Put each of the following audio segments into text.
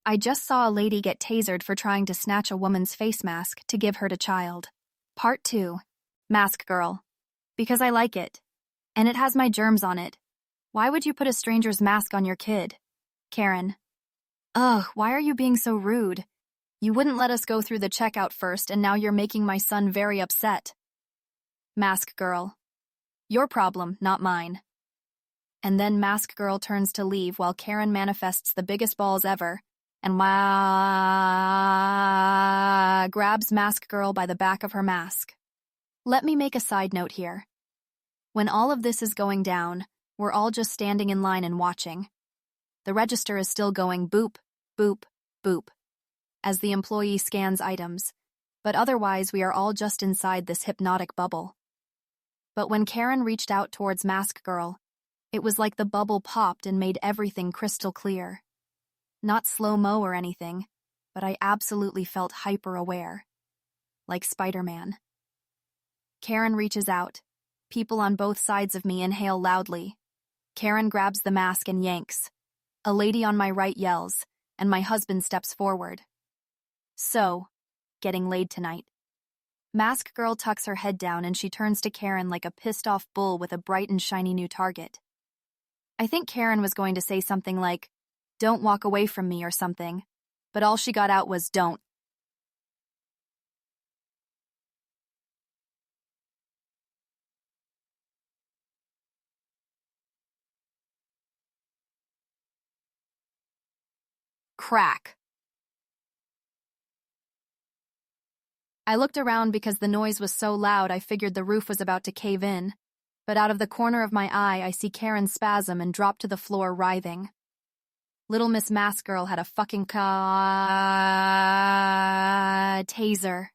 I just saw a lady get tasered for trying to snatch a woman's face mask to give her to child. Part 2. Mask Girl. Because I like it. And it has my germs on it. Why would you put a stranger's mask on your kid? Karen. Ugh, why are you being so rude? You wouldn't let us go through the checkout first, and now you're making my son very upset. Mask Girl. Your problem, not mine. And then Mask Girl turns to leave while Karen manifests the biggest balls ever and grabs Mask Girl by the back of her mask. Let me make a side note here. When all of this is going down, we're all just standing in line and watching. The register is still going boop, boop, boop, as the employee scans items, but otherwise we are all just inside this hypnotic bubble. But when Karen reached out towards Mask Girl, it was like the bubble popped and made everything crystal clear. Not slow-mo or anything, but I absolutely felt hyper-aware. Like Spider-Man. Karen reaches out. People on both sides of me inhale loudly. Karen grabs the mask and yanks. A lady on my right yells, and my husband steps forward. So, getting laid tonight. Mask Girl tucks her head down and she turns to Karen like a pissed-off bull with a bright and shiny new target. I think Karen was going to say something like, "Don't walk away from me" or something, but all she got out was "don't." Crack. I looked around because the noise was so loud I figured the roof was about to cave in, but out of the corner of my eye I see Karen spasm and drop to the floor writhing. Little Miss Mask Girl had a fucking taser.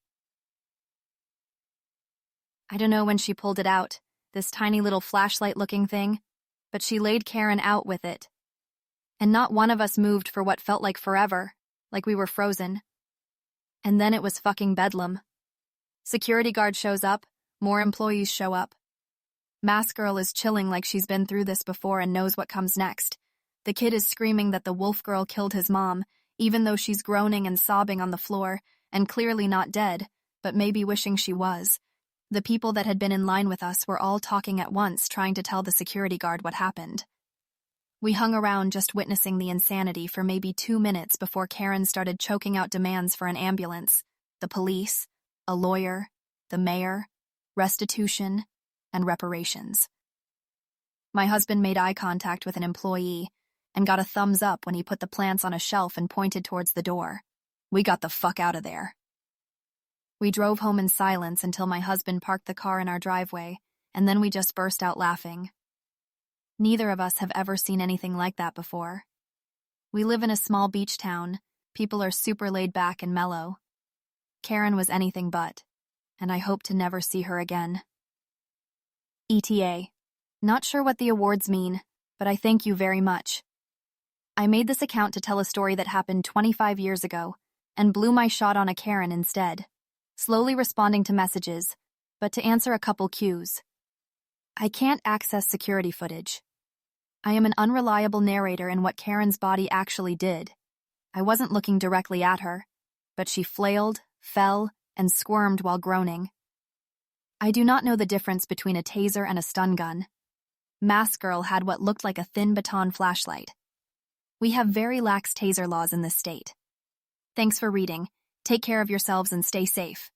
I don't know when she pulled it out, this tiny little flashlight-looking thing, but she laid Karen out with it. And not one of us moved for what felt like forever, like we were frozen. And then it was fucking bedlam. Security guard shows up, more employees show up. Mask Girl is chilling like she's been through this before and knows what comes next. The kid is screaming that the wolf girl killed his mom, even though she's groaning and sobbing on the floor, and clearly not dead, but maybe wishing she was. The people that had been in line with us were all talking at once, trying to tell the security guard what happened. We hung around just witnessing the insanity for maybe 2 minutes before Karen started choking out demands for an ambulance, the police, a lawyer, the mayor, restitution, and reparations. My husband made eye contact with an employee and got a thumbs up when he put the plants on a shelf and pointed towards the door. We got the fuck out of there. We drove home in silence until my husband parked the car in our driveway, and then we just burst out laughing. Neither of us have ever seen anything like that before. We live in a small beach town. People are super laid back and mellow. Karen was anything but, and I hope to never see her again. ETA. Not sure what the awards mean, but I thank you very much. I made this account to tell a story that happened 25 years ago, and blew my shot on a Karen instead, slowly responding to messages, but to answer a couple cues. I can't access security footage. I am an unreliable narrator in what Karen's body actually did. I wasn't looking directly at her, but she flailed, fell, and squirmed while groaning. I do not know the difference between a taser and a stun gun. Mask Girl had what looked like a thin baton flashlight. We have very lax taser laws in this state. Thanks for reading. Take care of yourselves and stay safe.